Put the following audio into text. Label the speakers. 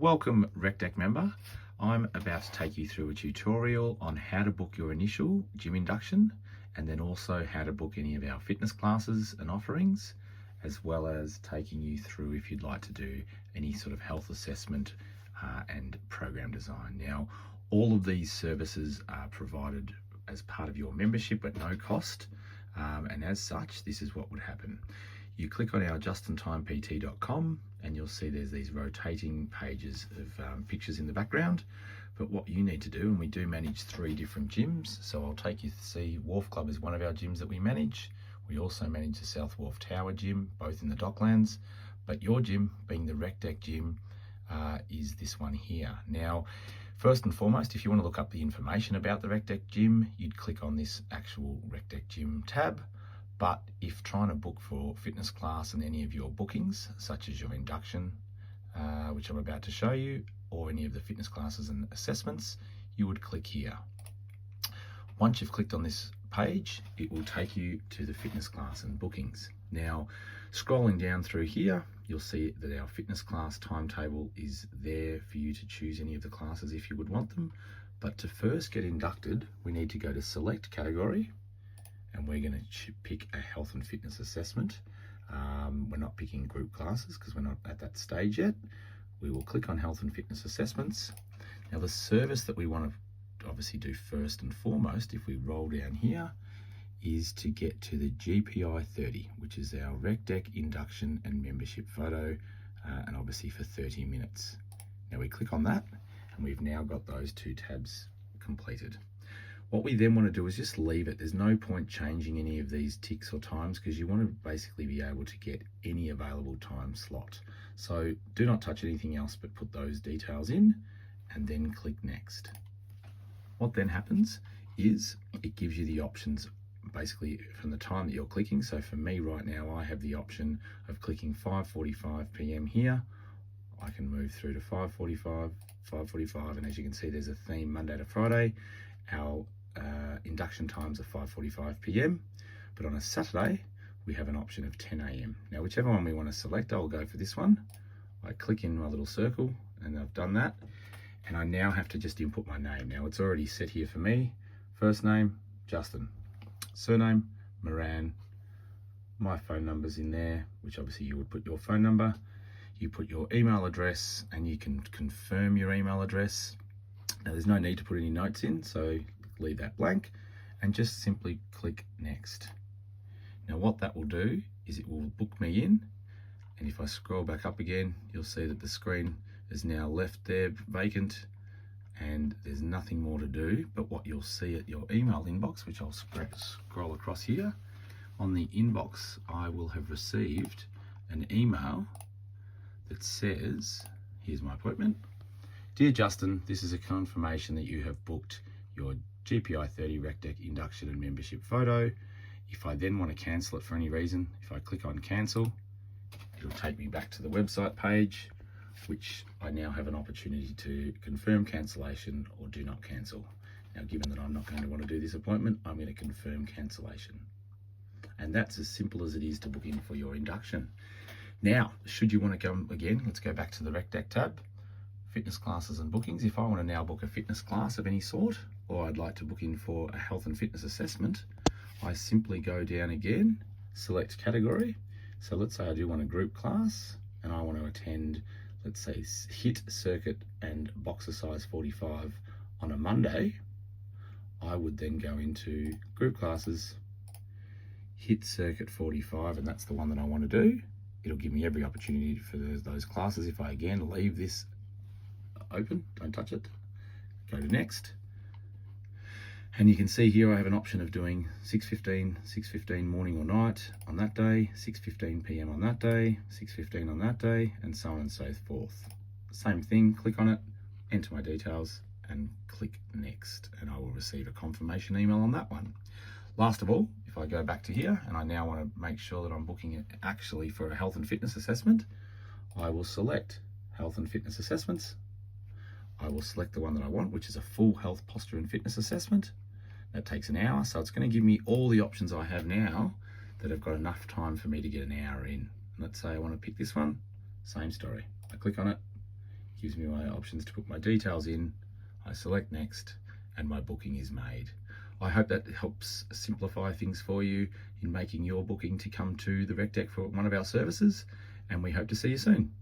Speaker 1: Welcome Rekdek member. I'm about to take you through a tutorial on how to book your initial gym induction and then also how to book any of our fitness classes and offerings, as well as taking you through if you'd like to do any sort of health assessment and program design. Now, all of these services are provided as part of your membership at no cost, and as such, this is what would happen. You click on our justintimept.com and you'll see there's these rotating pages of pictures in the background. But what you need to do, and we do manage 3 different gyms, so I'll take you to see Wharf Club is one of our gyms that we manage. We also manage the South Wharf Tower gym, both in the Docklands, but your gym, being the Rekdek gym, is this one here. Now, first and foremost, if you want to look up the information about the Rekdek gym, you'd click on this actual Rekdek gym tab. But if trying to book for fitness class and any of your bookings, such as your induction, which I'm about to show you, or any of the fitness classes and assessments, you would click here. Once you've clicked on this page, it will take you to the fitness class and bookings. Now, scrolling down through here, you'll see that our fitness class timetable is there for you to choose any of the classes if you would want them. But to first get inducted, we need to go to select category, and we're going to pick a health and fitness assessment. We're not picking group classes because we're not at that stage yet. We will click on health and fitness assessments. Now, the service that we want to obviously do first and foremost, if we roll down here, is to get to the GPI 30, which is our Rekdek induction and membership photo, and obviously for 30 minutes. Now we click on that, and we've now got those 2 tabs completed. What we then want to do is just leave it. There's no point changing any of these ticks or times because you want to basically be able to get any available time slot. So do not touch anything else but put those details in and then click next. What then happens is it gives you the options basically from the time that you're clicking. So for me right now, I have the option of clicking 5:45 p.m. here. I can move through to 5:45, 5:45, and as you can see, there's a theme Monday to Friday. Our induction times are 5:45 p.m. but on a Saturday we have an option of 10 a.m. Now, whichever one we want to select, I'll go for this one. I click in my little circle and I've done that, and I now have to just input my name. Now it's already set here for me. First name, Justin. Surname, Moran. My phone number's in there, which obviously you would put your phone number. You put your email address and you can confirm your email address. Now, there's no need to put any notes in, so leave that blank and just simply click next. Now, what that will do is it will book me in, and if I scroll back up again, you'll see that the screen is now left there vacant and there's nothing more to do. But what you'll see at your email inbox, which I'll scroll across here, on the inbox I will have received an email that says, here's my appointment. Dear Justin, this is a confirmation that you have booked your GPI 30 Rekdek induction and membership photo. If I then want to cancel it for any reason, if I click on cancel, it'll take me back to the website page, which I now have an opportunity to confirm cancellation or do not cancel. Now, given that I'm not going to want to do this appointment, I'm going to confirm cancellation. And that's as simple as it is to book in for your induction. Now, should you want to come again, let's go back to the Rekdek tab. Fitness classes and bookings. If I want to now book a fitness class of any sort, or I'd like to book in for a health and fitness assessment, I simply go down again, select category. So let's say I do want a group class and I want to attend, let's say, HIIT circuit and boxercise 45 on a Monday. I would then go into group classes, HIIT circuit 45, and that's the one that I want to do. It'll give me every opportunity for those classes. If I again leave this open, don't touch it, go to next, and you can see here I have an option of doing 6:15 morning or night on that day, 6:15 p.m. on that day, 6:15 on that day, and so on and so forth. Same thing, click on it, enter my details and click next, and I will receive a confirmation email on that one. Last of all, if I go back to here and I now want to make sure that I'm booking it actually for a health and fitness assessment, I will select health and fitness assessments. I will select the one that I want, which is a full health, posture and fitness assessment. That takes an hour, so it's going to give me all the options I have now that have got enough time for me to get an hour in. Let's say I want to pick this one, same story. I click on it, gives me my options to put my details in. I select next and my booking is made. I hope that helps simplify things for you in making your booking to come to the Rekdek for one of our services, and we hope to see you soon.